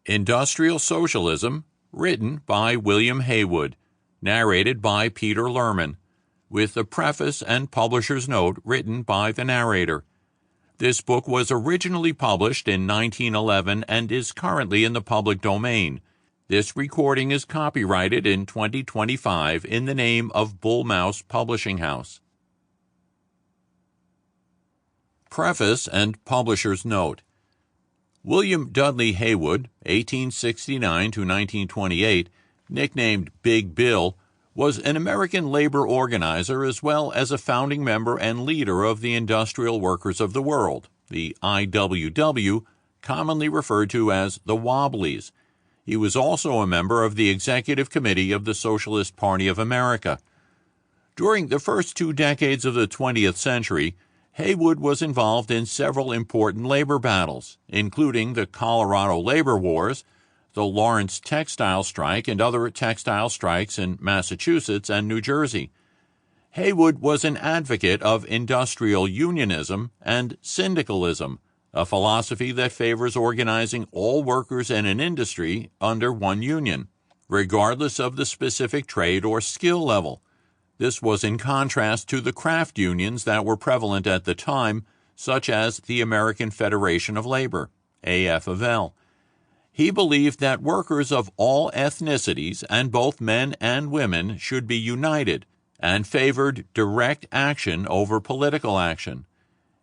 Industrial Socialism, written by William Haywood, narrated by Peter Lerman, with a preface and publisher's note written by the narrator. This book was originally published in 1911 and is currently in the public domain. This recording is copyrighted in 2025 in the name of Bull Mouse Publishing House. Preface and publisher's note. William Dudley Haywood, 1869 to 1928, nicknamed Big Bill, was an American labor organizer as well as a founding member and leader of the Industrial Workers of the World, the I.W.W., commonly referred to as the Wobblies. He was also a member of the Executive Committee of the Socialist Party of America. During the first 2 decades of the 20th century, Haywood was involved in several important labor battles, including the Colorado Labor Wars, the Lawrence Textile Strike, and other textile strikes in Massachusetts and New Jersey. Haywood was an advocate of industrial unionism and syndicalism, a philosophy that favors organizing all workers in an industry under one union, regardless of the specific trade or skill level. This was in contrast to the craft unions that were prevalent at the time, such as the American Federation of Labor, AF of L. He believed that workers of all ethnicities, and both men and women, should be united, and favored direct action over political action.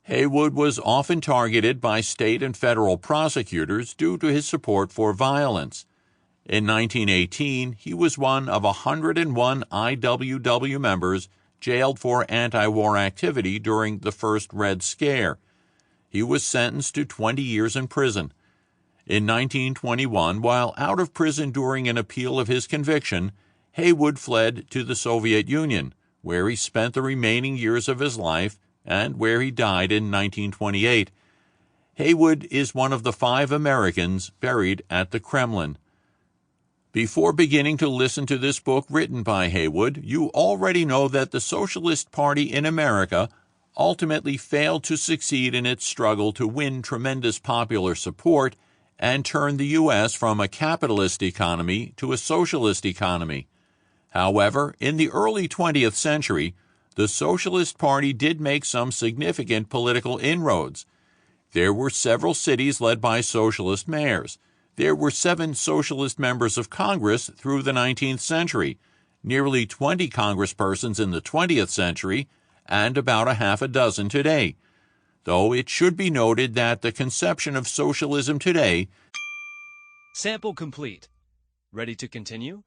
Haywood was often targeted by state and federal prosecutors due to his support for violence. In 1918, he was one of 101 I.W.W. members jailed for anti-war activity during the first Red Scare. He was sentenced to 20 years in prison. In 1921, while out of prison during an appeal of his conviction, Haywood fled to the Soviet Union, where he spent the remaining years of his life and where he died in 1928. Haywood is one of the 5 Americans buried at the Kremlin. Before beginning to listen to this book written by Haywood, you already know that the Socialist Party in America ultimately failed to succeed in its struggle to win tremendous popular support and turn the U.S. from a capitalist economy to a socialist economy. However, in the early 20th century, the Socialist Party did make some significant political inroads. There were several cities led by socialist mayors. There were 7 socialist members of Congress through the 19th century, nearly 20 congresspersons in the 20th century, and about a half a dozen today. Though it should be noted that the conception of socialism today... Sample complete. Ready to continue?